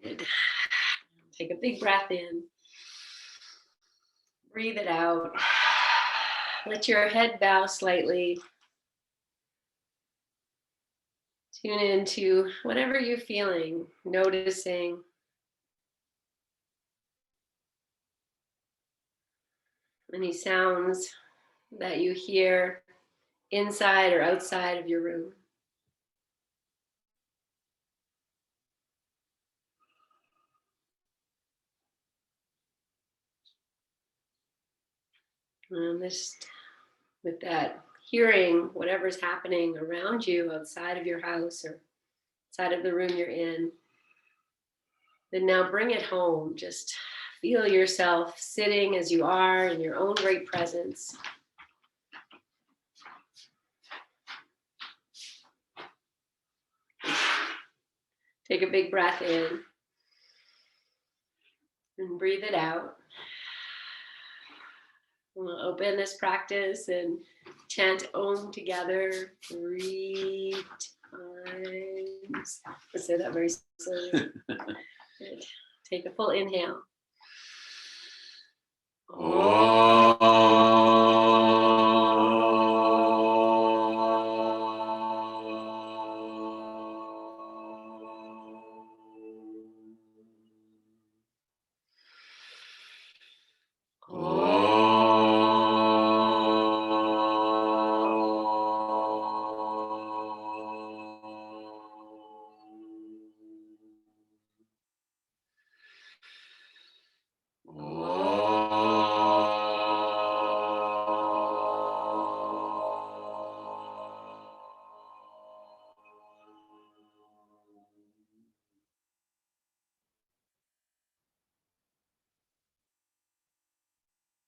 Good. Take a big breath in. Breathe it out. Let your head bow slightly. Tune into whatever you're feeling, noticing. Any sounds that you hear inside or outside of your room. And just with that, hearing whatever's happening around you outside of your house or outside of the room you're in, then now bring it home. Just feel yourself sitting as you are in your own great presence. Take a big breath in and breathe it out. We'll open this practice and chant Om together 3 times. Let's say that very slowly. Good. Take a full inhale.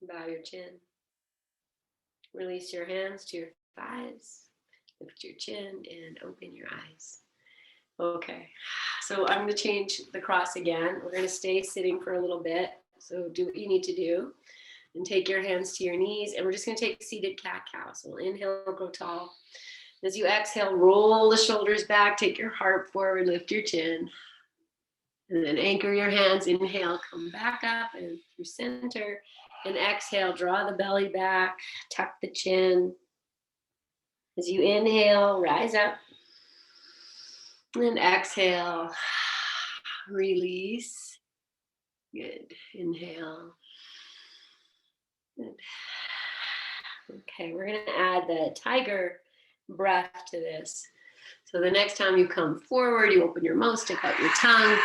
Bow your chin. Release your hands to your thighs. Lift your chin and open your eyes. Okay, so I'm going to change the cross again. We're going to stay sitting for a little bit. So do what you need to do. And take your hands to your knees. And we're just going to take seated cat-cow. So we'll inhale, grow tall. As you exhale, roll the shoulders back. Take your heart forward. Lift your chin. And then anchor your hands. Inhale, come back up and through center. And exhale, draw the belly back. Tuck the chin. As you inhale, rise up. And exhale, release. Good. Inhale. Good. Okay, we're going to add the tiger breath to this. So the next time you come forward, you open your mouth, stick out your tongue,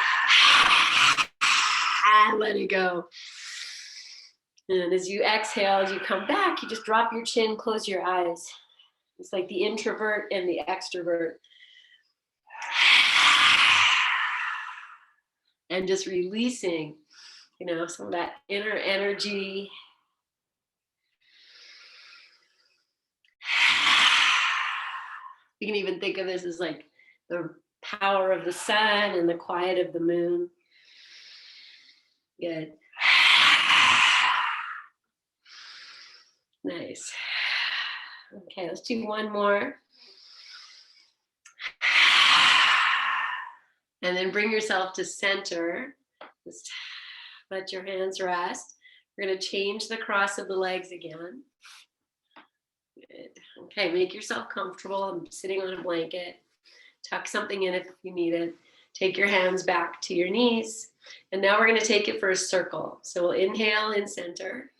and let it go. And as you exhale, as you come back, you just drop your chin, close your eyes. It's like the introvert and the extrovert. And just releasing, some of that inner energy. You can even think of this as like the power of the sun and the quiet of the moon. Good. Nice. Okay, let's do one more. And then bring yourself to center. Just let your hands rest. We're going to change the cross of the legs again. Good. Okay, make yourself comfortable. I'm sitting on a blanket. Tuck something in if you need it. Take your hands back to your knees. And now we're going to take it for a circle. So we'll inhale in center.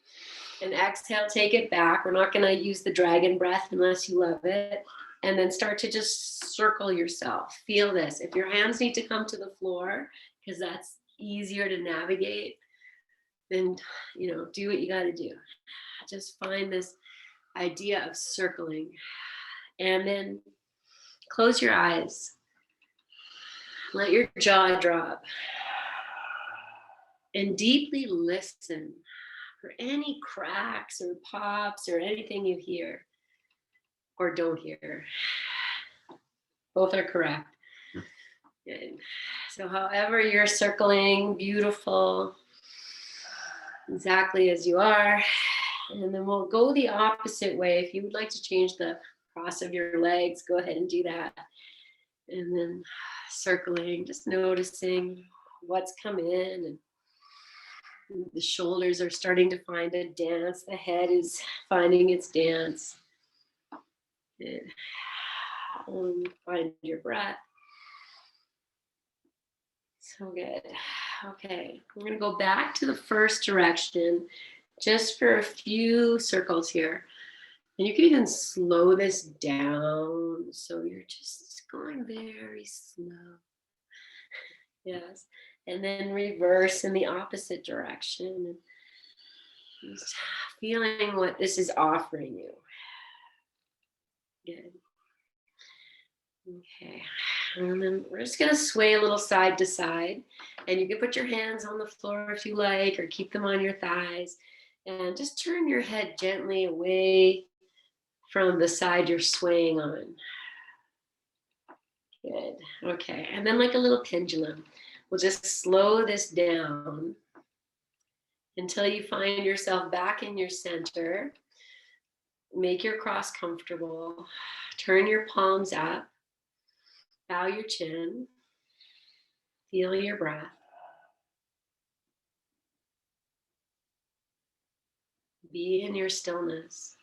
And exhale, take it back. We're not going to use the dragon breath unless you love it. And then start to just circle yourself. Feel this. If your hands need to come to the floor, because that's easier to navigate, then, do what you got to do. Just find this idea of circling. And then close your eyes. Let your jaw drop. And deeply listen for any cracks or pops or anything you hear or don't hear. Both are correct. Good. So however you're circling, beautiful, exactly as you are. And then we'll go the opposite way. If you would like to change the cross of your legs, go ahead and do that. And then circling, just noticing what's come in, and the shoulders are starting to find a dance. The head is finding its dance. And find your breath. So good. Okay, we're going to go back to the first direction just for a few circles here. And you can even slow this down. So you're just going very slow. Yes. And then reverse in the opposite direction. And just feeling what this is offering you. Good. Okay. And then we're just going to sway a little side to side. And you can put your hands on the floor if you like, or keep them on your thighs. And just turn your head gently away from the side you're swaying on. Good. Okay. And then like a little pendulum, we'll just slow this down until you find yourself back in your center. Make your cross comfortable. Turn your palms up. Bow your chin. Feel your breath. Be in your stillness.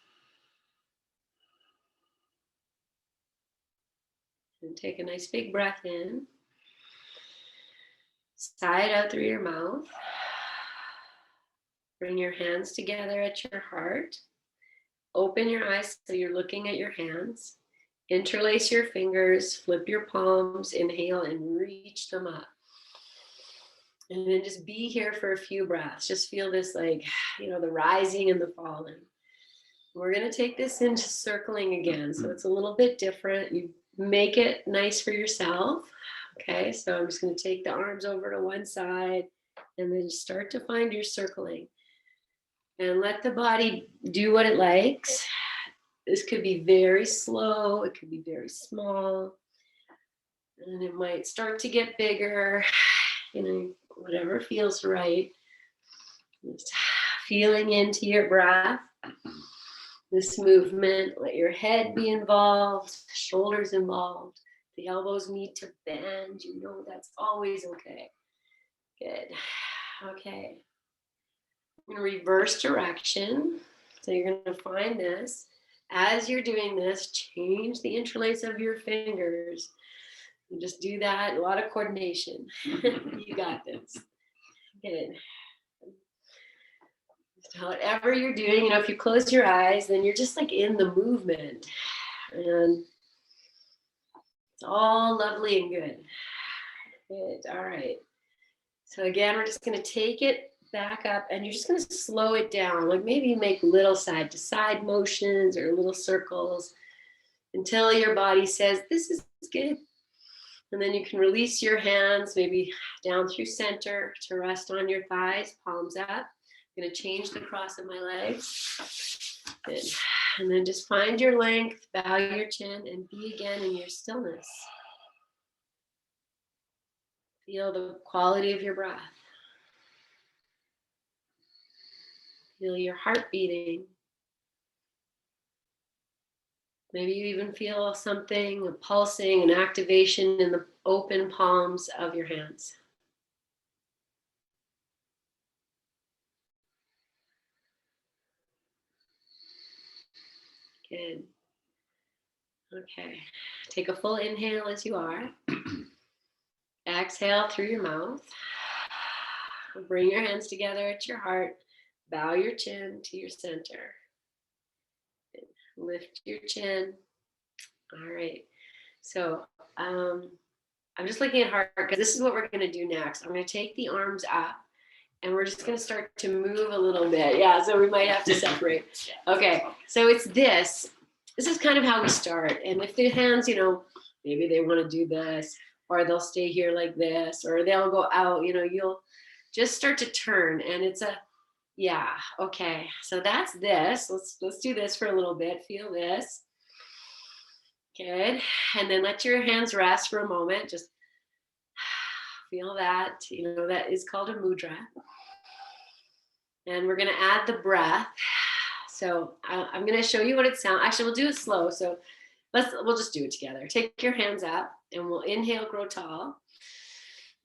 And take a nice big breath in. Sigh it out through your mouth. Bring your hands together at your heart. Open your eyes so you're looking at your hands. Interlace your fingers, flip your palms, inhale and reach them up. And then just be here for a few breaths. Just feel this the rising and the falling. We're going to take this into circling again. So it's a little bit different. You make it nice for yourself. Okay, so I'm just going to take the arms over to one side and then start to find your circling. And let the body do what it likes. This could be very slow. It could be very small. And it might start to get bigger, whatever feels right. Just feeling into your breath, this movement. Let your head be involved, shoulders involved. The elbows need to bend. That's always okay. Good. Okay. I'm going to reverse direction. So you're going to find this. As you're doing this, change the interlace of your fingers. You just do that. A lot of coordination. You got this. Good. So whatever you're doing, if you close your eyes, then you're just in the movement. And it's all lovely and good. Good. All right. So again, we're just going to take it back up and you're just going to slow it down. Maybe you make little side to side motions or little circles until your body says, this is good. And then you can release your hands, maybe down through center to rest on your thighs, palms up. I'm going to change the cross of my legs. Good. And then just find your length, bow your chin, and be again in your stillness. Feel the quality of your breath. Feel your heart beating. Maybe you even feel something, a pulsing, an activation in the open palms of your hands. Good. Okay. Take a full inhale as you are. Exhale through your mouth. Bring your hands together at your heart. Bow your chin to your center. Lift your chin. All right. So I'm just looking at heart because this is what we're going to do next. I'm going to take the arms up and we're just going to start to move a little bit. Yeah, so we might have to separate. Okay, so it's this. This is kind of how we start. And if the hands, maybe they want to do this, or they'll stay here like this, or they'll go out, you'll just start to turn. And it's okay. So that's this. Let's do this for a little bit. Feel this. Good. And then let your hands rest for a moment. Just feel that. That is called a mudra. And we're going to add the breath. So I'm going to show you what it sounds. Actually, we'll do it slow. So we'll just do it together. Take your hands up and we'll inhale, grow tall.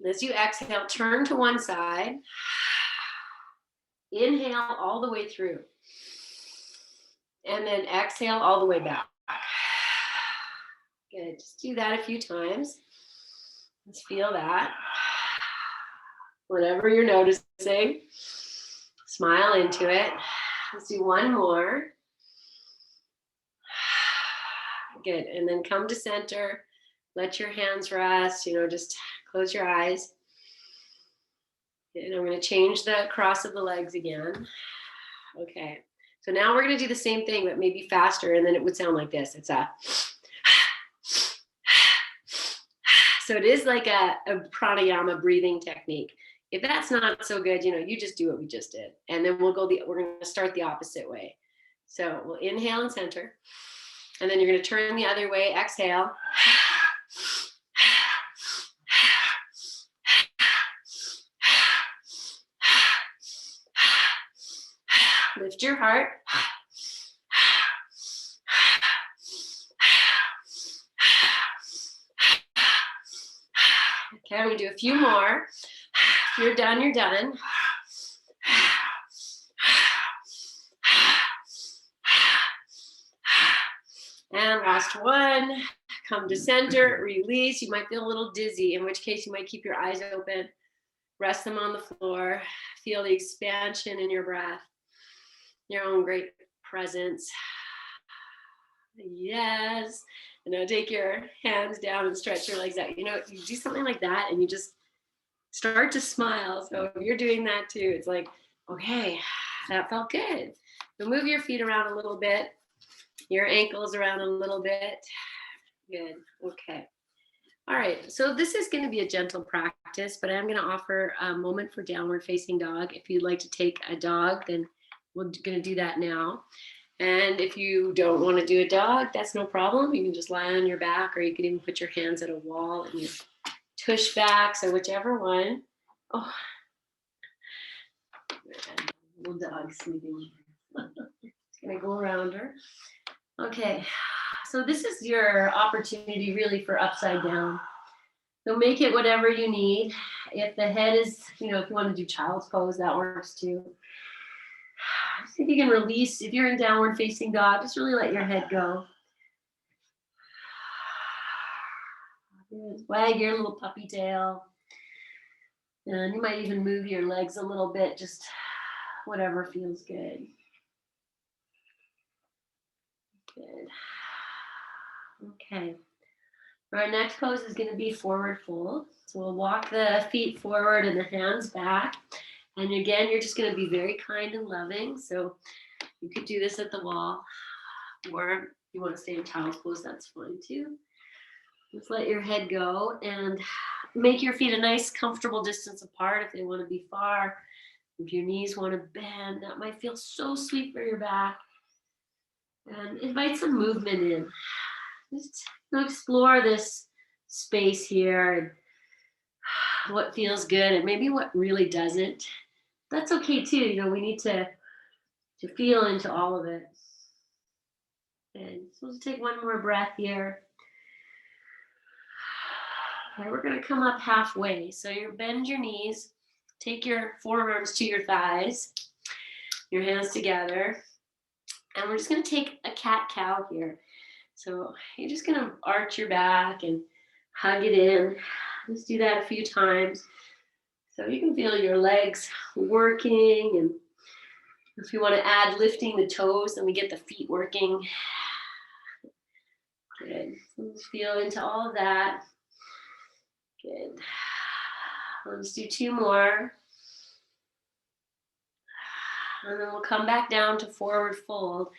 As you exhale, turn to one side. Inhale all the way through. And then exhale all the way back. Good. Just do that a few times. Let's feel that. Whatever you're noticing, smile into it. Let's do one more. Good. And then come to center. Let your hands rest. Just close your eyes. And I'm going to change the cross of the legs again. Okay. So now we're going to do the same thing, but maybe faster. And then it would sound like this. It's a. So it is like a pranayama breathing technique. If that's not so good, you just do what we just did. And then we're going to start the opposite way. So we'll inhale and center. And then you're going to turn the other way. Exhale. Lift your heart. Okay, I'm going to do a few more. If you're done, you're done. And last one. Come to center, release. You might feel a little dizzy, in which case you might keep your eyes open. Rest them on the floor. Feel the expansion in your breath. Your own great presence. Yes. And now take your hands down and stretch your legs out. You do something like that and you just start to smile. So if you're doing that too, it's like, okay, that felt good. So move your feet around a little bit, your ankles around a little bit. Good. Okay. All right. So this is going to be a gentle practice, but I'm going to offer a moment for downward facing dog. If you'd like to take a dog, then we're going to do that now. And if you don't want to do a dog, that's no problem. You can just lie on your back, or you can even put your hands at a wall and you tush back. So whichever one. Oh, little dog sleeping. Just going to go around her. Okay. So this is your opportunity really for upside down. So make it whatever you need. If the head is, if you want to do child's pose, that works too. See if you can release. If you're in downward facing dog, just really let your head go. Wag your little puppy tail. And you might even move your legs a little bit, just whatever feels good. Good. Okay. Our next pose is going to be forward fold. So we'll walk the feet forward and the hands back. And again, you're just going to be very kind and loving. So you could do this at the wall, or if you want to stay in child's pose, that's fine too. Just let your head go and make your feet a nice, comfortable distance apart if they want to be far. If your knees want to bend, that might feel so sweet for your back. And invite some movement in. Just explore this space here and what feels good and maybe what really doesn't. That's okay too. We need to feel into all of it. And so we'll take one more breath here. Okay, we're going to come up halfway. So you bend your knees, take your forearms to your thighs, your hands together, and we're just going to take a cat-cow here. So you're just going to arch your back and hug it in. Just do that a few times. So you can feel your legs working, and if you want to add lifting the toes, then we get the feet working. Good. So just feel into all of that. Good. Let's do two more. And then we'll come back down to forward fold.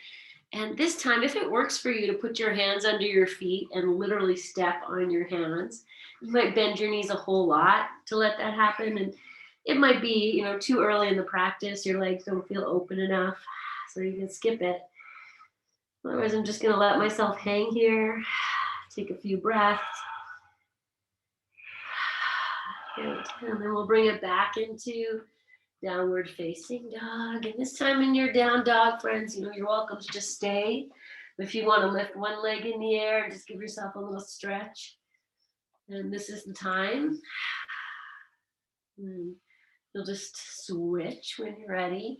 And this time, if it works for you to put your hands under your feet and literally step on your hands, you might bend your knees a whole lot to let that happen. And it might be, too early in the practice. Your legs don't feel open enough, so you can skip it. Otherwise, I'm just going to let myself hang here. Take a few breaths. Good. And then we'll bring it back into downward facing dog. And this time in your down dog, friends, you're welcome to just stay. If you want to lift one leg in the air, just give yourself a little stretch. And this is the time. And you'll just switch when you're ready.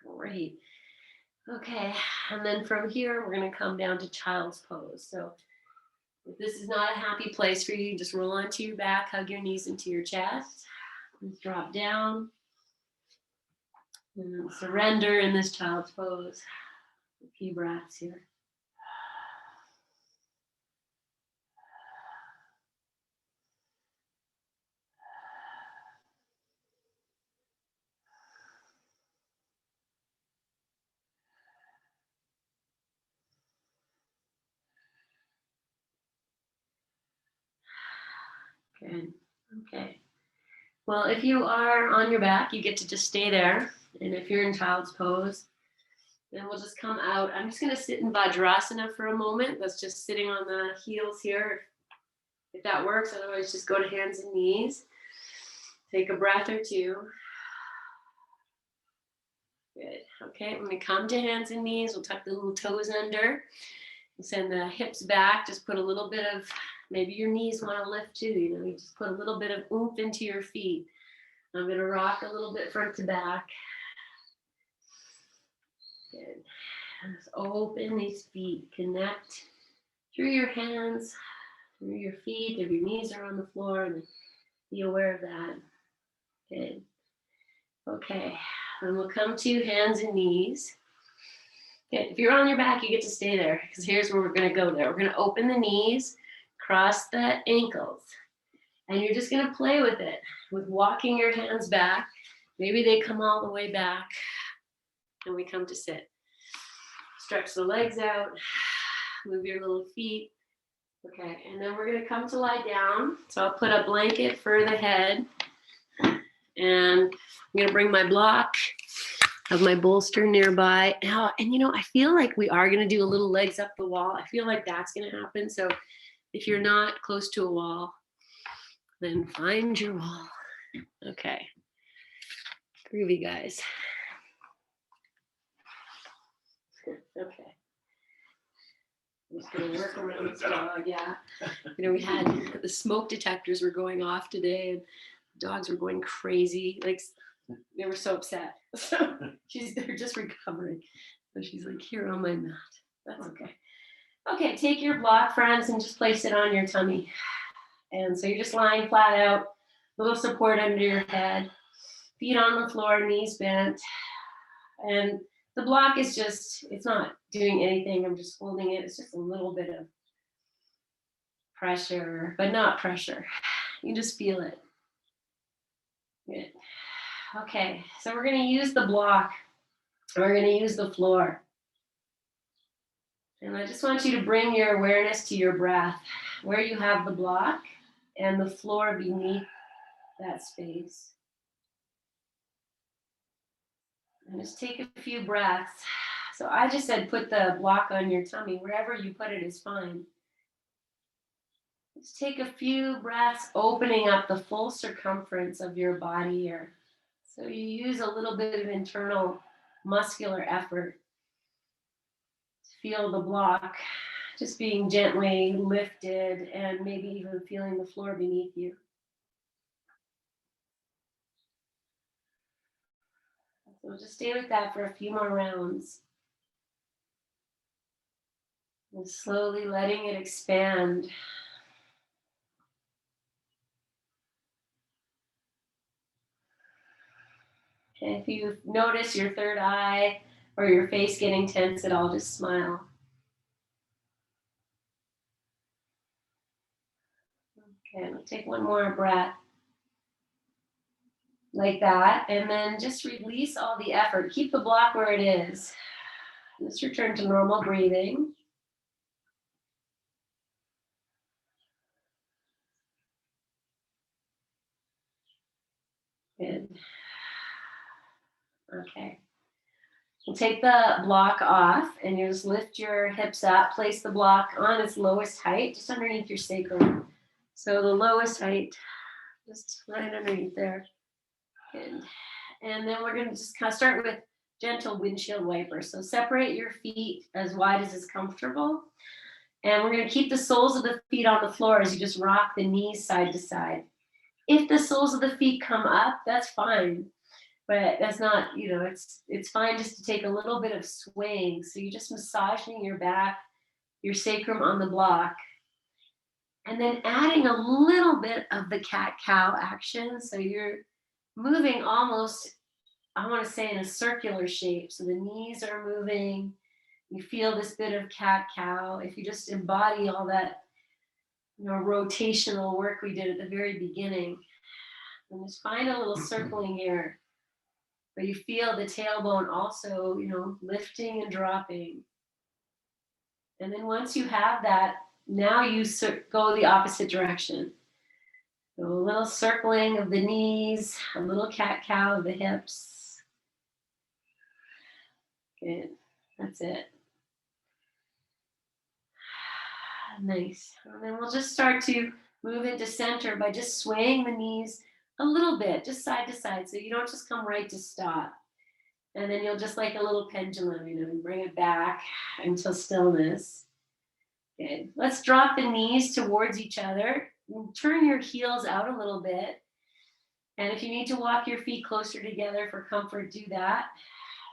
Great. Okay, and then from here, we're going to come down to child's pose. So if this is not a happy place for you, just roll onto your back, hug your knees into your chest, and drop down. And surrender in this child's pose. A few breaths here. Good. Okay. Well, if you are on your back, you get to just stay there. And if you're in child's pose, then we'll just come out. I'm just going to sit in Vajrasana for a moment. That's just sitting on the heels here. If that works, otherwise just go to hands and knees. Take a breath or two. Good. Okay, when we come to hands and knees, we'll tuck the little toes under. We'll send the hips back. Just put a little bit of, maybe your knees want to lift too. You just put a little bit of oomph into your feet. I'm going to rock a little bit front to back. Good. Just open these feet. Connect through your hands, through your feet. If your knees are on the floor, and be aware of that. Good. Okay. And we'll come to hands and knees. Okay. If you're on your back, you get to stay there, because here's where we're going to go there. We're going to open the knees, cross the ankles, and you're just going to play with it, with walking your hands back. Maybe they come all the way back, and we come to sit. Stretch the legs out, move your little feet. Okay, and then we're going to come to lie down. So I'll put a blanket for the head, and I'm going to bring my block, have my bolster nearby. And I feel like we are going to do a little legs up the wall. I feel like that's going to happen. So if you're not close to a wall, then find your wall. Okay. Groovy, guys. Okay. I'm just going to work around this dog. Yeah. We had the smoke detectors were going off today, and dogs were going crazy. Like, they were so upset. So they're just recovering. So she's like, here on my mat. That's okay. Okay, take your block, friends, and just place it on your tummy. And so you're just lying flat out, little support under your head, feet on the floor, knees bent. And the block is just, it's not doing anything. I'm just holding it. It's just a little bit of pressure, but not pressure. You just feel it. Good. Okay, so we're going to use the block. We're going to use the floor. And I just want you to bring your awareness to your breath, where you have the block and the floor beneath that space. And just take a few breaths. So I just said put the block on your tummy. Wherever you put it is fine. Just take a few breaths, opening up the full circumference of your body here. So you use a little bit of internal muscular effort to feel the block just being gently lifted, and maybe even feeling the floor beneath you. So just stay with that for a few more rounds. And slowly letting it expand. And if you notice your third eye or your face getting tense at all, just smile. Okay, we'll take one more breath. Like that, and then just release all the effort. Keep the block where it is. Let's return to normal breathing. Good. Okay. We'll take the block off, and you just lift your hips up. Place the block on its lowest height, just underneath your sacrum. So the lowest height, just right underneath there. Good. And then we're going to just kind of start with gentle windshield wipers. So separate your feet as wide as is comfortable. And we're going to keep the soles of the feet on the floor as you just rock the knees side to side. If the soles of the feet come up, that's fine. But that's not, it's fine just to take a little bit of swing. So you're just massaging your back, your sacrum on the block. And then adding a little bit of the cat-cow action. So you're moving almost, I want to say, in a circular shape. So the knees are moving. You feel this bit of cat-cow. If you just embody all that, rotational work we did at the very beginning. And just find a little circling here. But you feel the tailbone also, lifting and dropping. And then once you have that, now you go the opposite direction. So a little circling of the knees, a little cat-cow of the hips. Good. That's it. Nice. And then we'll just start to move into center by just swaying the knees a little bit, just side to side. So you don't just come right to stop. And then you'll just like a little pendulum, bring it back until stillness. Good. Let's drop the knees towards each other. Turn your heels out a little bit. And if you need to walk your feet closer together for comfort, do that.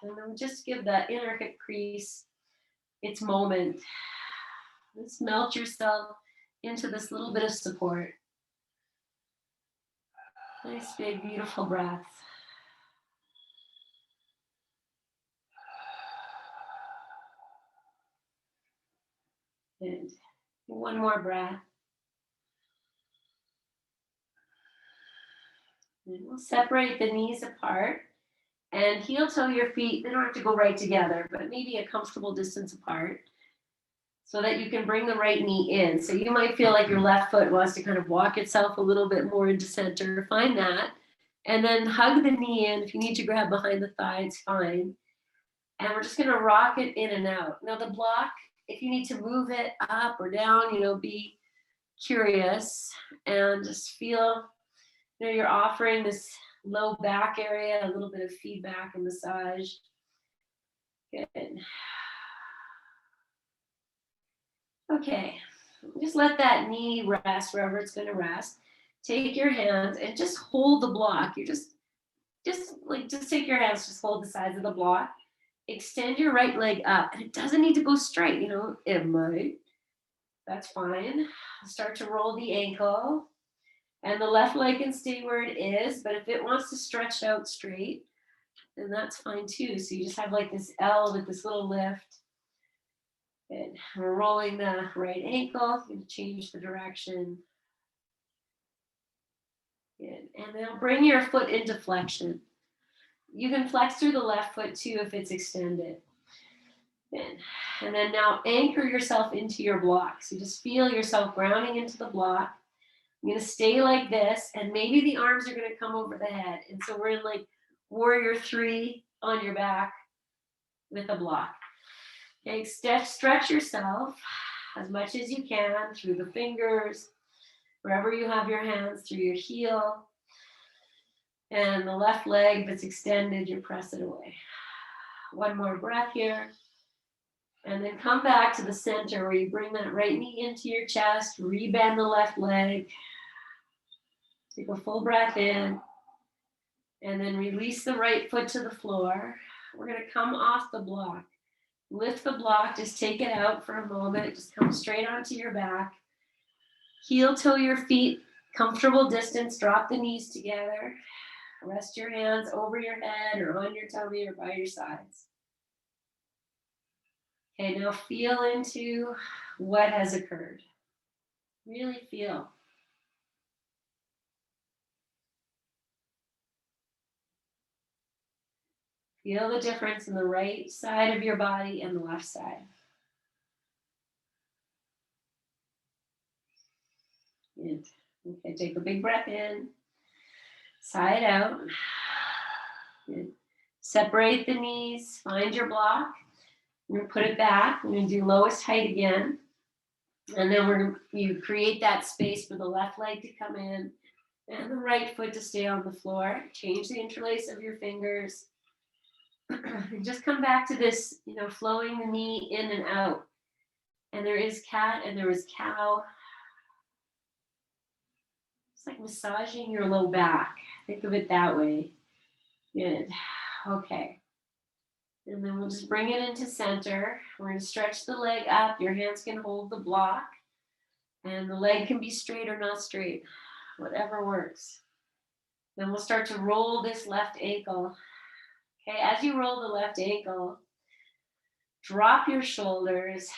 And then just give the inner hip crease its moment. Just melt yourself into this little bit of support. Nice, big, beautiful breath. And one more breath. And we'll separate the knees apart and heel toe your feet. They don't have to go right together, but maybe a comfortable distance apart so that you can bring the right knee in. So you might feel like your left foot wants to kind of walk itself a little bit more into center. Find that. And then hug the knee in. If you need to grab behind the thigh, it's fine. And we're just going to rock it in and out. Now the block, if you need to move it up or down, be curious and just feel, you're offering this low back area, a little bit of feedback and massage. Good. Okay, just let that knee rest wherever it's going to rest. Take your hands and just hold the block. You just take your hands, just hold the sides of the block. Extend your right leg up, and it doesn't need to go straight. It might. That's fine. Start to roll the ankle, and the left leg can stay where it is. But if it wants to stretch out straight, then that's fine too. So you just have like this L with this little lift. And we're rolling the right ankle. Going to change the direction. Good. And then bring your foot into flexion. You can flex through the left foot too if it's extended. Good. And then now anchor yourself into your block. So you just feel yourself grounding into the block. I'm going to stay like this, and maybe the arms are going to come over the head. And so we're in like warrior 3 on your back with a block. Okay, stretch yourself as much as you can through the fingers, wherever you have your hands, through your heel. And the left leg, if it's extended, you press it away. One more breath here. And then come back to the center where you bring that right knee into your chest, rebend the left leg. Take a full breath in. And then release the right foot to the floor. We're going to come off the block. Lift the block, just take it out for a moment. Just come straight onto your back. Heel toe your feet, comfortable distance. Drop the knees together. Rest your hands over your head or on your tummy or by your sides. Okay, now feel into what has occurred. Really feel. Feel the difference in the right side of your body and the left side. Good. Okay, take a big breath in. Sigh it out. Good. Separate the knees. Find your block. We're going to put it back. We're going to do lowest height again. And then you create that space for the left leg to come in and the right foot to stay on the floor. Change the interlace of your fingers. And just come back to this, flowing the knee in and out. And there is cat and there is cow. It's like massaging your low back. Think of it that way. Good. Okay. And then we'll just bring it into center. We're going to stretch the leg up. Your hands can hold the block. And the leg can be straight or not straight. Whatever works. Then we'll start to roll this left ankle. Okay, as you roll the left ankle, drop your shoulders,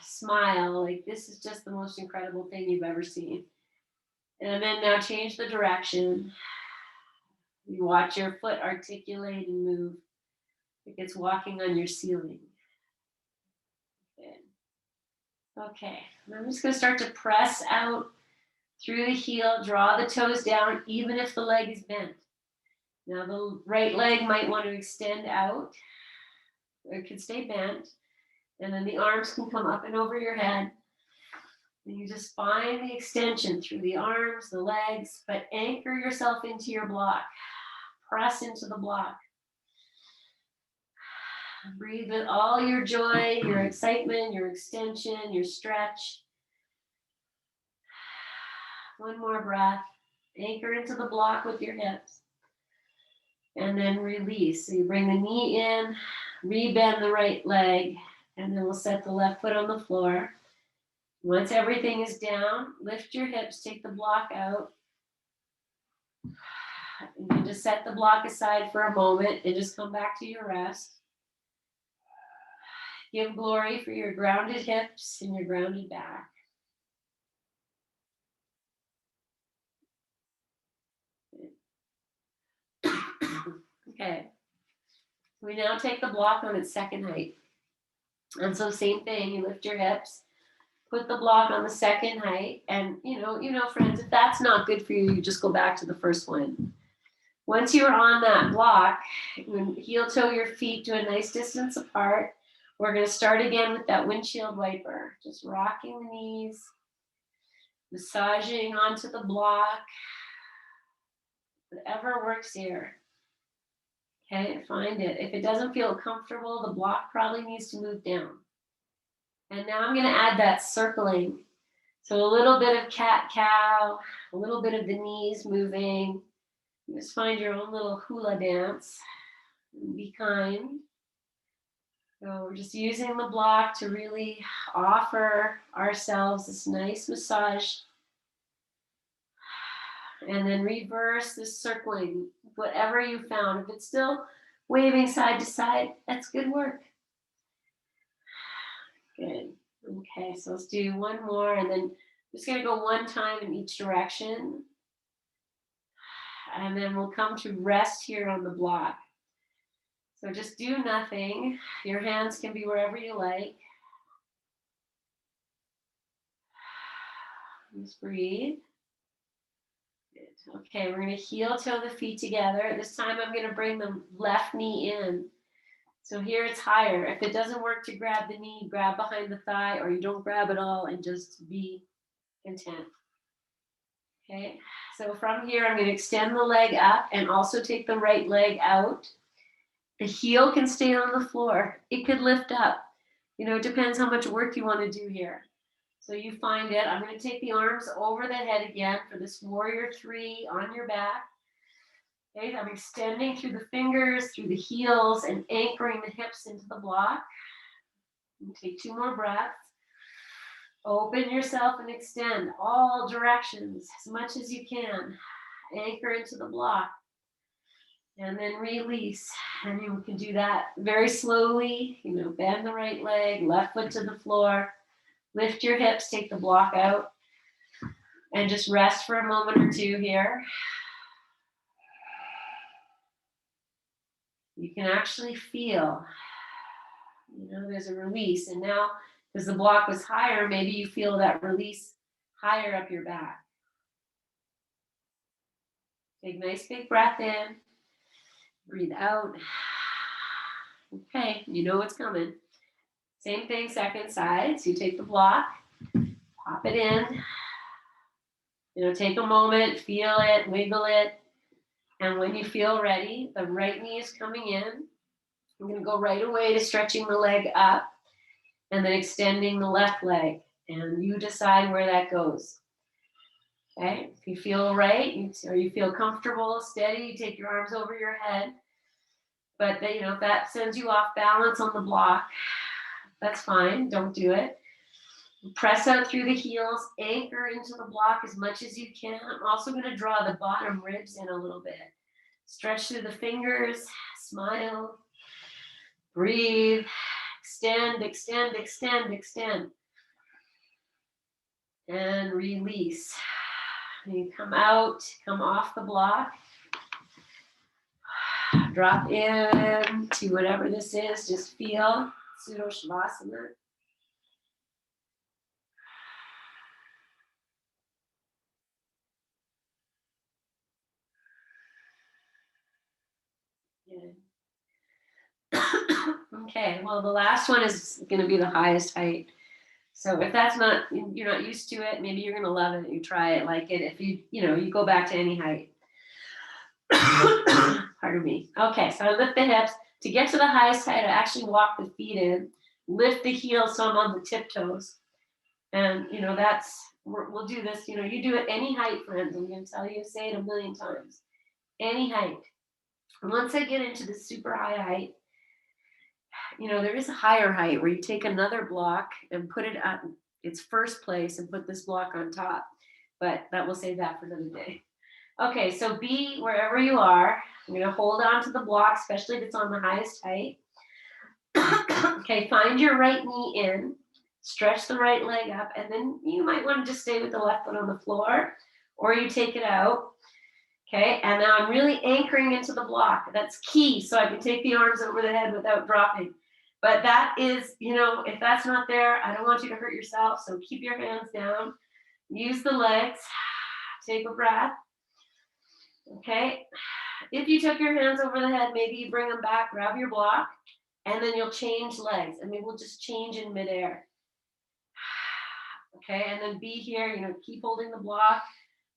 smile, like this is just the most incredible thing you've ever seen. And then now change the direction. You watch your foot articulate and move. Like it's walking on your ceiling. Good. Okay, and I'm just going to start to press out through the heel, draw the toes down, even if the leg is bent. Now the right leg might want to extend out, or it can stay bent, and then the arms can come up and over your head. And you just find the extension through the arms, the legs, but anchor yourself into your block. Press into the block. Breathe with all your joy, your excitement, your extension, your stretch. One more breath. Anchor into the block with your hips. And then release. So you bring the knee in, rebend the right leg, and then we'll set the left foot on the floor. Once everything is down, lift your hips, take the block out. And then just set the block aside for a moment and just come back to your rest. Give glory for your grounded hips and your grounded back. Okay. We now take the block on its second height. And so same thing, you lift your hips, put the block on the second height, and you know, friends, if that's not good for you, you just go back to the first one. Once you're on that block, heel toe your feet to a nice distance apart. We're going to start again with that windshield wiper, just rocking the knees, massaging onto the block, whatever works here. Okay, find it. If it doesn't feel comfortable, the block probably needs to move down. And now I'm going to add that circling. So a little bit of cat-cow, a little bit of the knees moving. Just find your own little hula dance. Be kind. So we're just using the block to really offer ourselves this nice massage. And then reverse this circling, whatever you found. If it's still waving side to side, that's good work. Good. Okay, so let's do one more, and then I'm just going to go one time in each direction. And then we'll come to rest here on the block. So just do nothing. Your hands can be wherever you like. Just breathe. Good. Okay, we're going to heel toe the feet together. This time I'm going to bring the left knee in. So here it's higher. If it doesn't work to grab the knee, grab behind the thigh, or you don't grab it all and just be content. Okay, so from here I'm going to extend the leg up and also take the right leg out. The heel can stay on the floor. It could lift up. You know, it depends how much work you want to do here. So you find it. I'm going to take the arms over the head again for this warrior three on your back. Okay, I'm extending through the fingers, through the heels, and anchoring the hips into the block. Take two more breaths. Open yourself and extend all directions as much as you can. Anchor into the block. And then release. And you can do that very slowly. You know, bend the right leg, left foot to the floor. Lift your hips, take the block out. And just rest for a moment or two here. You can actually feel, you know, there's a release. And now, because the block was higher, maybe you feel that release higher up your back. Take a nice big breath in. Breathe out. Okay, you know what's coming. Same thing, second side. So you take the block, pop it in. You know, take a moment, feel it, wiggle it. And when you feel ready, the right knee is coming in. I'm going to go right away to stretching the leg up. and then extending the left leg, and you decide where that goes. Okay, if you feel right, or you feel comfortable, steady, you take your arms over your head. But then, if that sends you off balance on the block, that's fine, don't do it. Press out through the heels, anchor into the block as much as you can. I'm also going to draw the bottom ribs in a little bit. Stretch through the fingers, smile, breathe, extend, extend, extend, extend. And release. And you come out, come off the block. Drop in to whatever this is. Just feel Pseudo Shavasana. Okay, well, the last one is going to be the highest height. So if you're not used to it, maybe you're going to love it. You try it, like it. If you go back to any height. Pardon me. Okay, so I lift the hips. To get to the highest height, I actually walk the feet in, lift the heels so I'm on the tiptoes. And, we'll do this. You do it any height, friends. I'm going to tell you, say it a million times. Any height. Once I get into the super high height, there is a higher height where you take another block and put it at its first place and put this block on top. But we'll save that for another day. Okay, so be wherever you are. I'm going to hold on to the block, especially if it's on the highest height. Okay, find your right knee in. Stretch the right leg up. And then you might want to just stay with the left foot on the floor. Or you take it out. Okay, and now I'm really anchoring into the block. That's key, so I can take the arms over the head without dropping. But that is, if that's not there, I don't want you to hurt yourself. So keep your hands down. Use the legs. Take a breath. Okay. If you took your hands over the head, maybe you bring them back, grab your block, and then you'll change legs. And maybe we'll just change in midair. Okay, and then be here, keep holding the block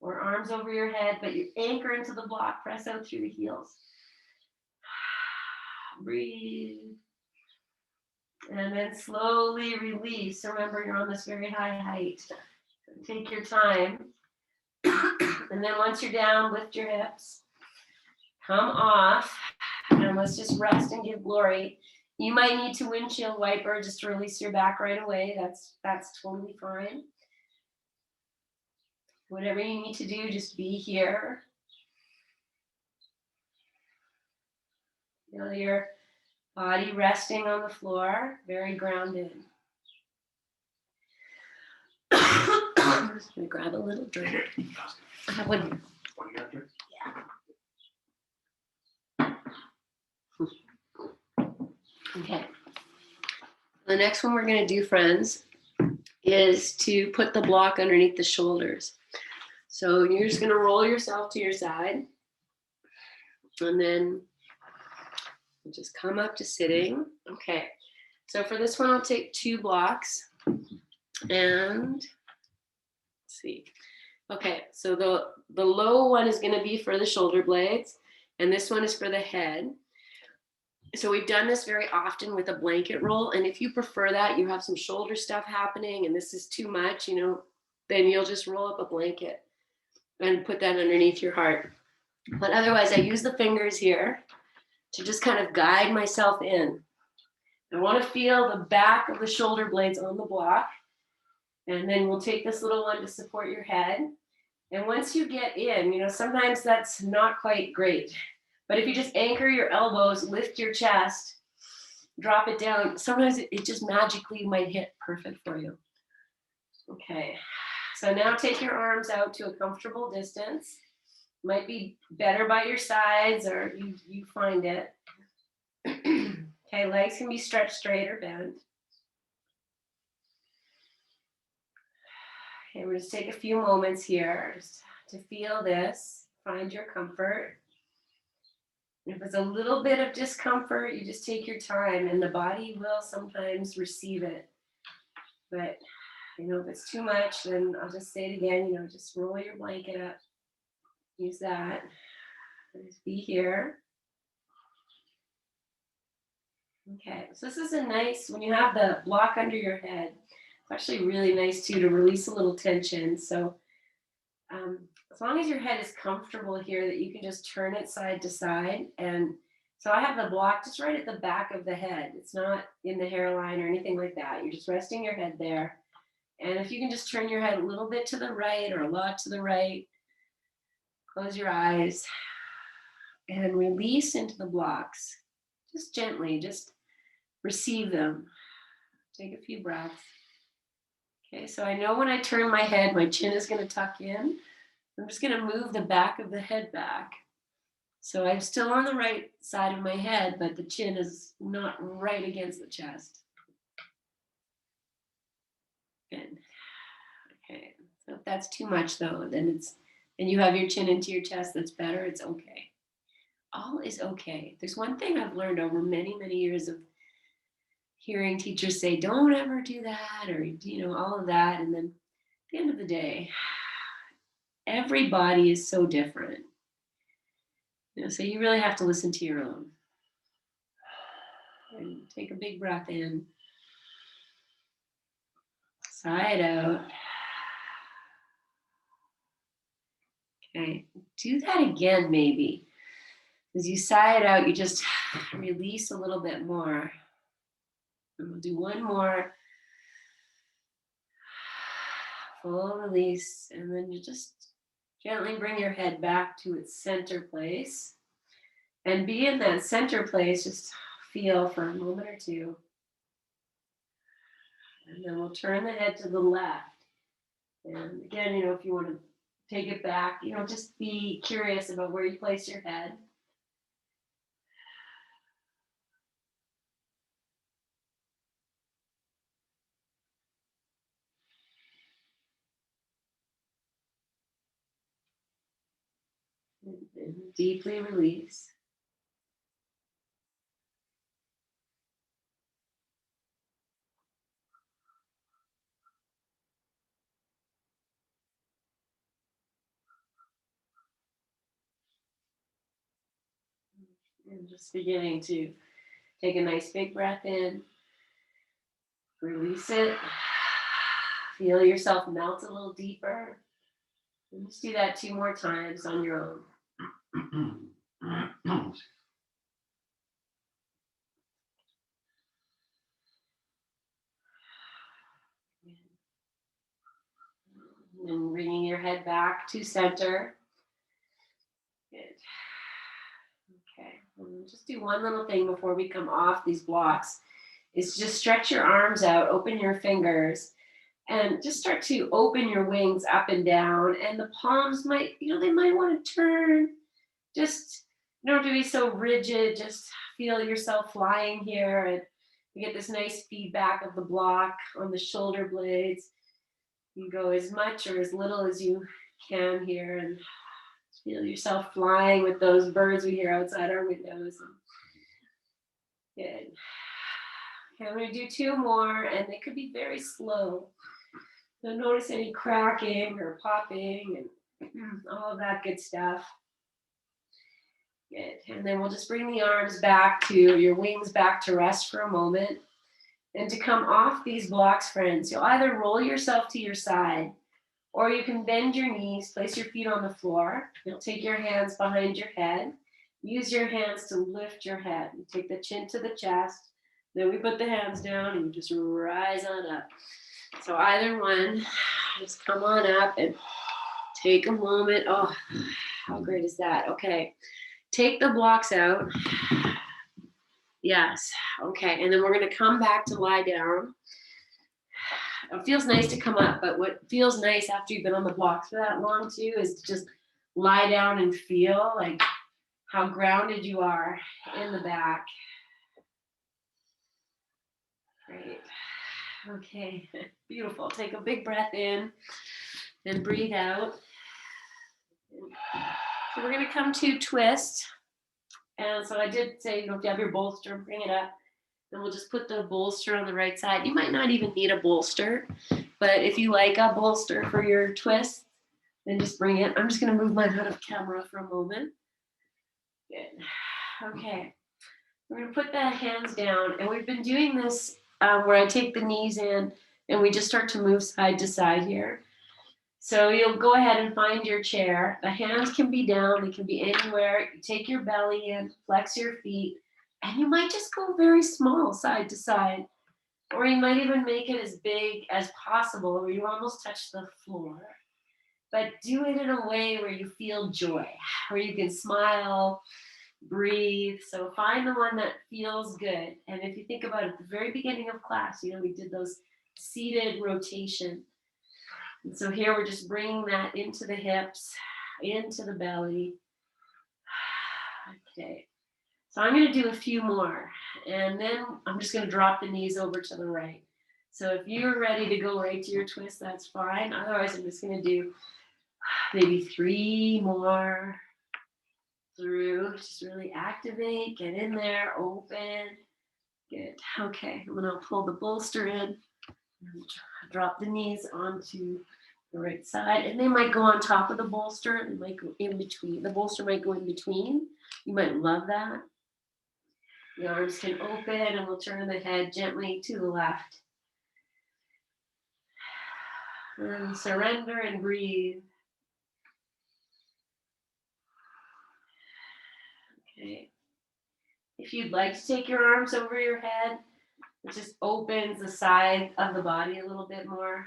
or arms over your head, but you anchor into the block, press out through the heels. Breathe. And then slowly release. Remember, you're on this very high height. Take your time. And then once you're down, lift your hips. Come off. And let's just rest and give glory. You might need to windshield wiper just to release your back right away. That's totally fine. Whatever you need to do, just be here. Feel your body resting on the floor, very grounded. I'm just going to grab a little drink. I have one here. What do you got there? Yeah. Okay. The next one we're going to do, friends, is to put the block underneath the shoulders. So you're just going to roll yourself to your side. And then just come up to sitting. Okay. So for this one, I'll take 2 blocks. And let's see. Okay. So the low one is going to be for the shoulder blades. And this one is for the head. So we've done this very often with a blanket roll. And if you prefer that, you have some shoulder stuff happening and this is too much, then you'll just roll up a blanket and put that underneath your heart. But otherwise, I use the fingers here to just kind of guide myself in. I want to feel the back of the shoulder blades on the block. And then we'll take this little one to support your head. And once you get in, sometimes that's not quite great. But if you just anchor your elbows, lift your chest, drop it down, sometimes it just magically might hit perfect for you. Okay, so now take your arms out to a comfortable distance. Might be better by your sides or you find it. Okay, legs can be stretched straight or bent. Okay, we'll just take a few moments here to feel this, find your comfort. If it's a little bit of discomfort, you just take your time and the body will sometimes receive it. But, if it's too much, then I'll just say it again, just roll your blanket up. Use that. Just be here. Okay, so this is a nice, when you have the block under your head, it's actually really nice too to release a little tension. So as long as your head is comfortable here, that you can just turn it side to side. And so I have the block just right at the back of the head. It's not in the hairline or anything like that. You're just resting your head there. And if you can just turn your head a little bit to the right or a lot to the right, close your eyes and release into the blocks. Just gently, just receive them. Take a few breaths. Okay, so I know when I turn my head, my chin is going to tuck in. I'm just going to move the back of the head back. So I'm still on the right side of my head, but the chin is not right against the chest. Good. Okay, so if that's too much though, then and you have your chin into your chest, that's better, it's okay. All is okay. There's one thing I've learned over many, many years of hearing teachers say, don't ever do that, or, all of that. And then at the end of the day, every body is so different. So you really have to listen to your own. And take a big breath in. Sigh it out. Okay, do that again maybe. As you sigh it out, you just release a little bit more. And we'll do one more. Full release, and then you just gently bring your head back to its center place. And be in that center place, just feel for a moment or two. And then we'll turn the head to the left. And again, if you want to take it back, just be curious about where you place your head. And deeply release. And just beginning to take a nice big breath in. Release it. Feel yourself melt a little deeper. And just do that 2 more times on your own. And bringing your head back to center. Good. Okay. And just do one little thing before we come off these blocks. Is just stretch your arms out, open your fingers, and just start to open your wings up and down. And the palms might, they might want to turn. Just don't have to be so rigid. Just feel yourself flying here, and you get this nice feedback of the block on the shoulder blades. You go as much or as little as you can here, and feel yourself flying with those birds we hear outside our windows. Good. Okay, I'm going to do 2 more, and they could be very slow. Don't notice any cracking or popping and all of that good stuff. Good. And then we'll just bring the arms back to your wings back to rest for a moment. And to come off these blocks, friends, you'll either roll yourself to your side, or you can bend your knees, place your feet on the floor. You'll take your hands behind your head. Use your hands to lift your head. You take the chin to the chest. Then we put the hands down and you just rise on up. So either one, just come on up and take a moment. Oh, how great is that? Okay, take the blocks out. Yes, okay, and then we're gonna come back to lie down. It feels nice to come up, but what feels nice after you've been on the blocks for that long too is to just lie down and feel like how grounded you are in the back. Great. Okay, beautiful. Take a big breath in and breathe out. So we're going to come to twist. And so I did say, if you have your bolster, bring it up. Then we'll just put the bolster on the right side. You might not even need a bolster, but if you like a bolster for your twist, then just bring it. I'm just going to move mine out of camera for a moment. Good. Okay. We're going to put the hands down, and we've been doing this where I take the knees in and we just start to move side to side here. So you'll go ahead and find your chair. The hands can be down, they can be anywhere. You take your belly in, flex your feet, and you might just go very small side to side. Or you might even make it as big as possible where you almost touch the floor. But do it in a way where you feel joy, where you can smile, breathe. So find the one that feels good. And if you think about it, at the very beginning of class, we did those seated rotation. And so here we're just bringing that into the hips, into the belly. Okay. So I'm going to do a few more, and then I'm just going to drop the knees over to the right. So if you're ready to go right to your twist, that's fine. Otherwise, I'm just going to do maybe 3 more through. Just really activate, get in there, open. Good. Okay, and then I'll pull the bolster in, drop the knees onto the right side, and they might go on top of the bolster. They might go in between. The bolster might go in between. You might love that. The arms can open, and we'll turn the head gently to the left. And surrender and breathe. Okay. If you'd like to take your arms over your head, it just opens the side of the body a little bit more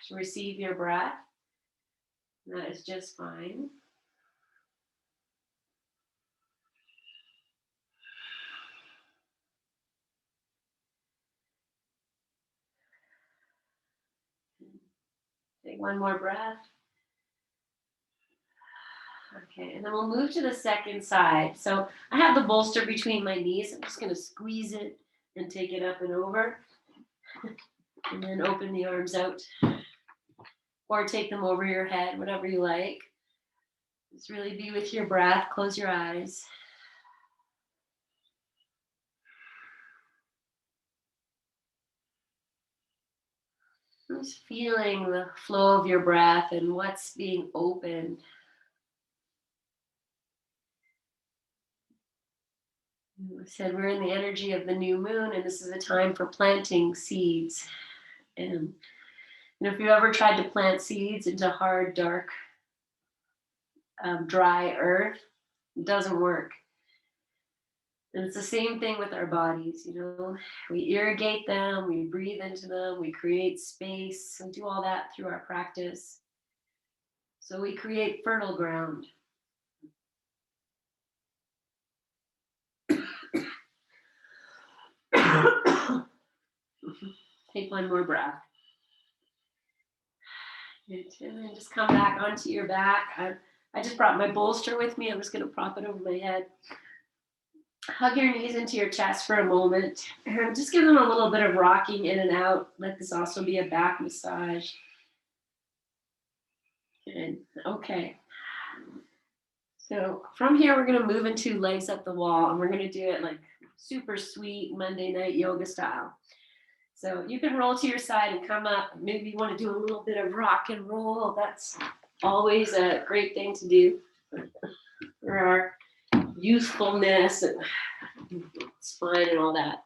to receive your breath. That is just fine. Take one more breath. Okay, and then we'll move to the second side. So I have the bolster between my knees. I'm just going to squeeze it and take it up and over. And then open the arms out. Or take them over your head, whatever you like. Just really be with your breath. Close your eyes. Just feeling the flow of your breath and what's being opened. I said we're in the energy of the new moon, and this is a time for planting seeds. And if you ever tried to plant seeds into hard, dark, dry earth, it doesn't work. And it's the same thing with our bodies, We irrigate them, we breathe into them, we create space, we do all that through our practice. So we create fertile ground. Take one more breath. Good. And then just come back onto your back. I just brought my bolster with me. I'm just going to prop it over my head. Hug your knees into your chest for a moment. And just give them a little bit of rocking in and out. Let this also be a back massage. Good. Okay. So from here, we're going to move into legs up the wall. And we're going to do it like super sweet Monday night yoga style. So you can roll to your side and come up. Maybe you want to do a little bit of rock and roll. That's always a great thing to do for our youthfulness and spine and all that.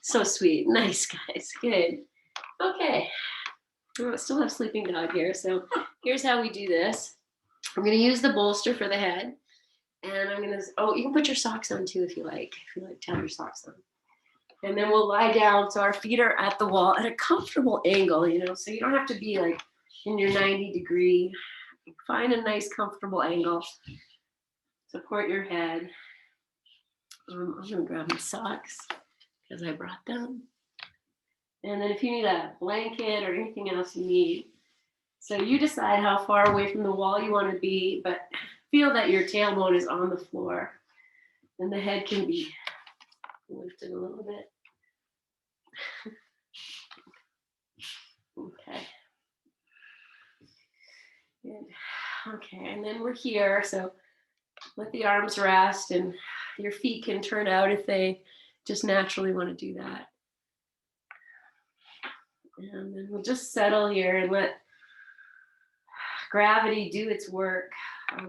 So sweet. Nice, guys. Good. Okay. I still have sleeping dog here. So here's how we do this. I'm going to use the bolster for the head. And I'm going to, you can put your socks on too if you like. If you like to have your socks on. And then we'll lie down so our feet are at the wall at a comfortable angle, so you don't have to be like in your 90-degree. Find a nice comfortable angle. Support your head. I'm going to grab my socks because I brought them. And then if you need a blanket or anything else you need. So you decide how far away from the wall you want to be, but feel that your tailbone is on the floor. And the head can be lifted a little bit. Okay. Good. Okay, and then we're here. So let the arms rest, and your feet can turn out if they just naturally want to do that. And then we'll just settle here and let gravity do its work,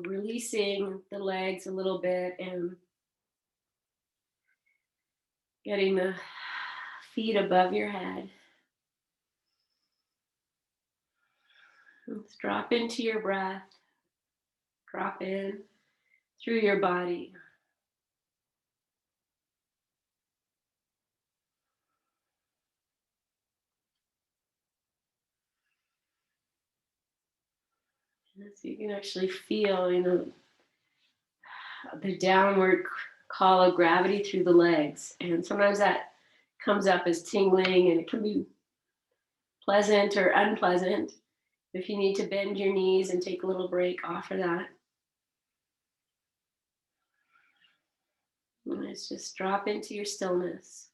releasing the legs a little bit and Getting the feet above your head. Let's drop into your breath. Drop in through your body. So you can actually feel, the downward call of gravity through the legs. And sometimes that comes up as tingling, and it can be pleasant or unpleasant. If you need to bend your knees and take a little break, offer that. And let's just drop into your stillness.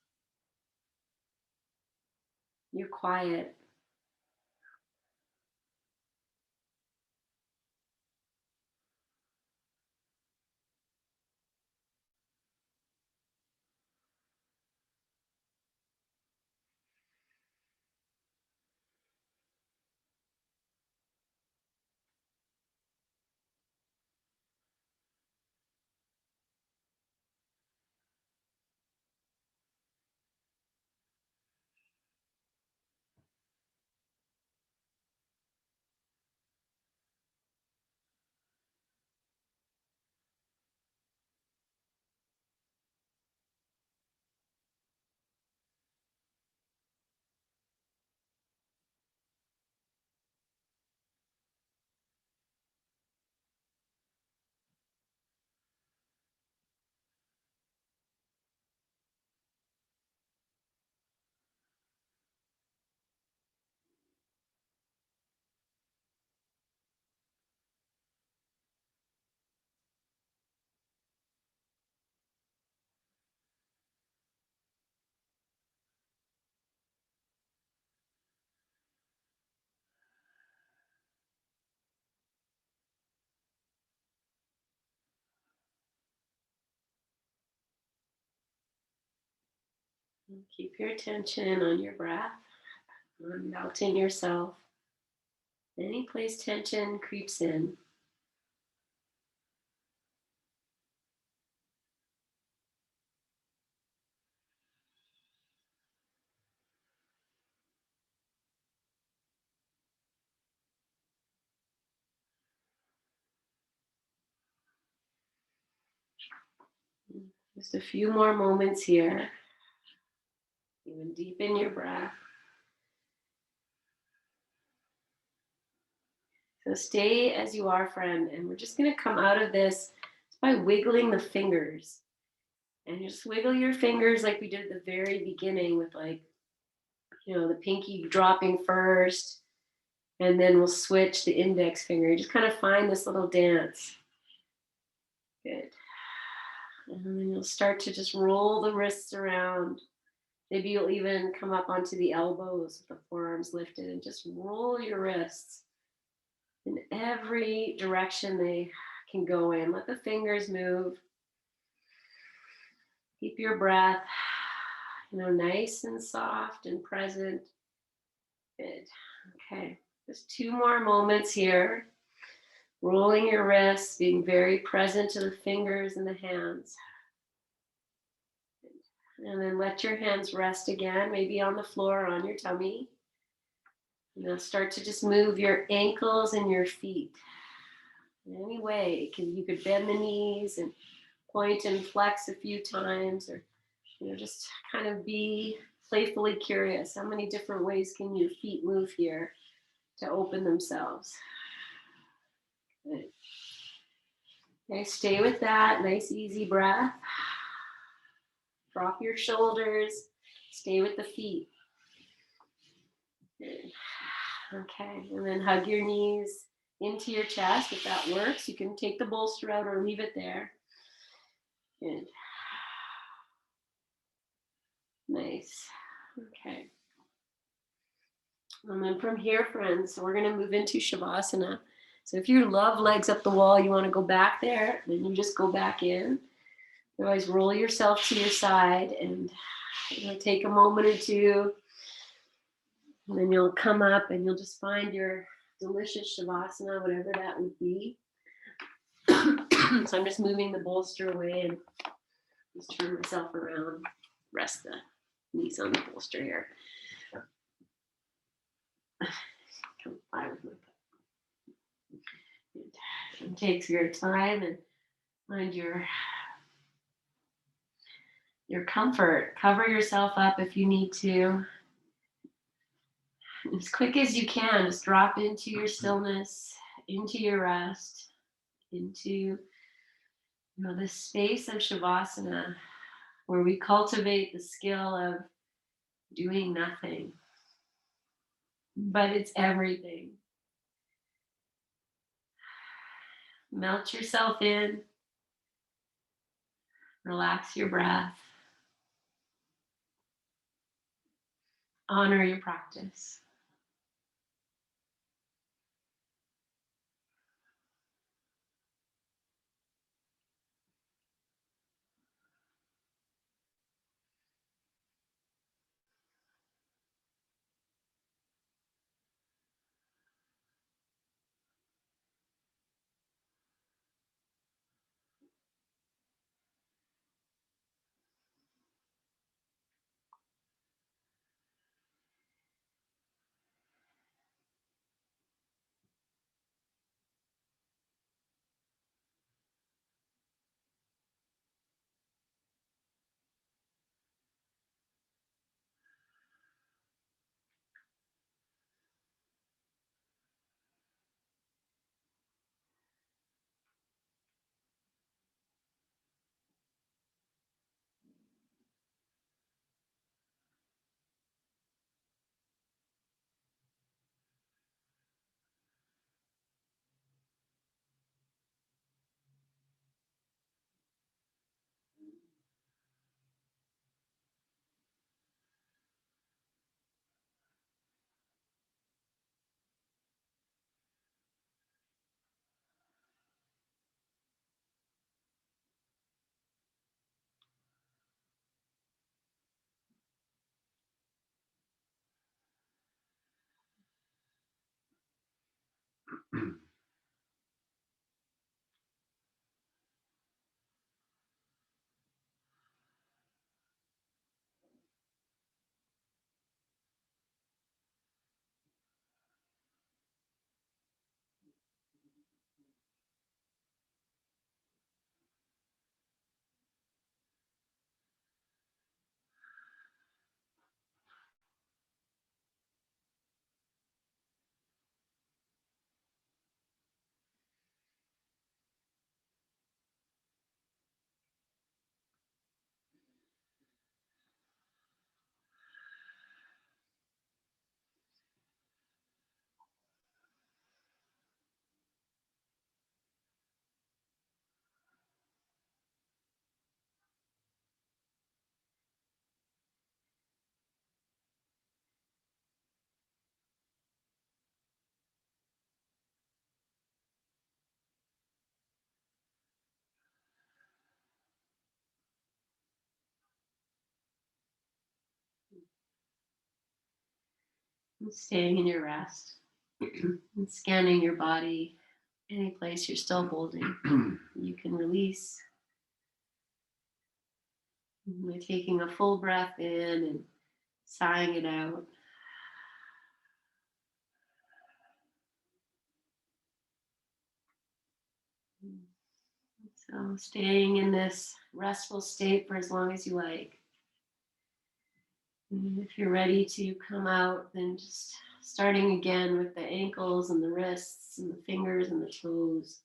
You're quiet. Keep your attention on your breath, on melting yourself. Any place tension creeps in. Just a few more moments here. Even deepen your breath. So stay as you are, friend. And we're just going to come out of this by wiggling the fingers. And you just wiggle your fingers like we did at the very beginning with the pinky dropping first. And then we'll switch the index finger. You just kind of find this little dance. Good. And then you'll start to just roll the wrists around. Maybe you'll even come up onto the elbows with the forearms lifted and just roll your wrists in every direction they can go in. Let the fingers move. Keep your breath, nice and soft and present. Good. Okay. Just 2 more moments here. Rolling your wrists, being very present to the fingers and the hands. And then let your hands rest again, maybe on the floor or on your tummy. And now start to just move your ankles and your feet. In any way, you could bend the knees and point and flex a few times, or just kind of be playfully curious. How many different ways can your feet move here to open themselves? Good. Okay, stay with that. Nice, easy breath. Drop your shoulders. Stay with the feet. Good. Okay, and then hug your knees into your chest. If that works, you can take the bolster out or leave it there. Good. Nice. Okay. And then from here, friends, we're going to move into Shavasana. So if you love legs up the wall, you want to go back there, then you just go back in. Otherwise, roll yourself to your side and take a moment or two. And then you'll come up and you'll just find your delicious Shavasana, whatever that would be. So I'm just moving the bolster away and just turn myself around. rest the knees on the bolster here. Come by with my foot. And take your time and find your comfort. Cover yourself up if you need to. As quick as you can, just drop into your stillness, into your rest, into this space of Shavasana where we cultivate the skill of doing nothing. But it's everything. Melt yourself in. Relax your breath. Honor your practice. And staying in your rest and scanning your body, any place you're still holding, you can release by taking a full breath in and sighing it out. So staying in this restful state for as long as you like. And if you're ready to come out, then just starting again with the ankles and the wrists and the fingers and the toes.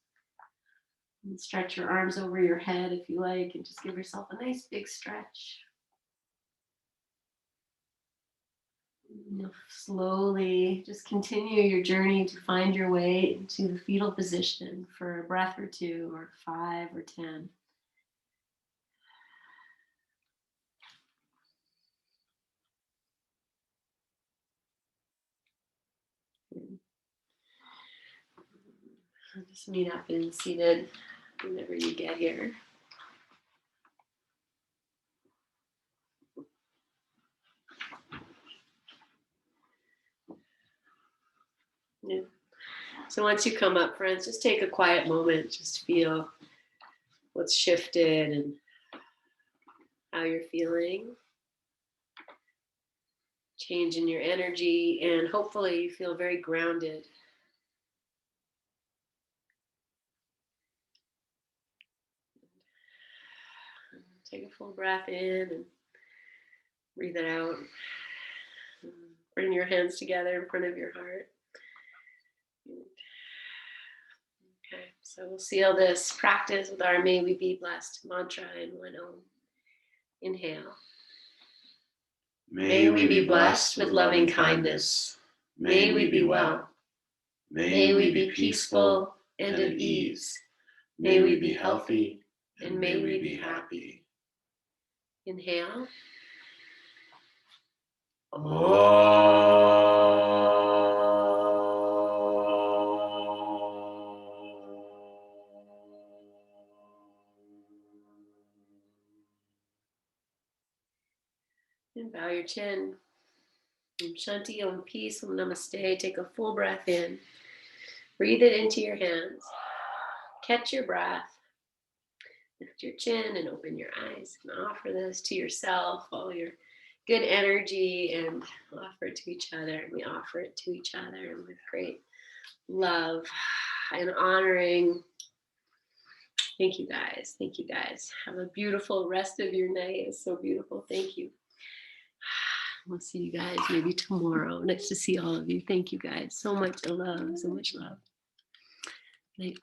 And stretch your arms over your head if you like, and just give yourself a nice big stretch. You'll slowly just continue your journey to find your way into the fetal position for a breath or two, or 5 or 10. Just meet up and seated whenever you get here. Yeah. So once you come up, friends, just take a quiet moment, just feel what's shifted and how you're feeling. change in your energy, and hopefully you feel very grounded. Take a full breath in and breathe it out. Bring your hands together in front of your heart. Okay, so we'll seal this practice with our May We Be Blessed mantra in one Om. Inhale. May we be blessed with loving kindness. May we be well. May we be peaceful and at ease. May we be healthy and may we be happy. Inhale. And bow your chin. Om Shanti, Om Peace, Om Namaste. Take a full breath in. Breathe it into your hands. Catch your breath. Lift your chin and open your eyes and offer this to yourself, all your good energy, and offer it to each other. And we offer it to each other with great love and honoring. Thank you guys. Thank you guys. Have a beautiful rest of your night. It's so beautiful. Thank you. We'll see you guys maybe tomorrow. Nice to see all of you. Thank you guys. So much love. So much love. Night.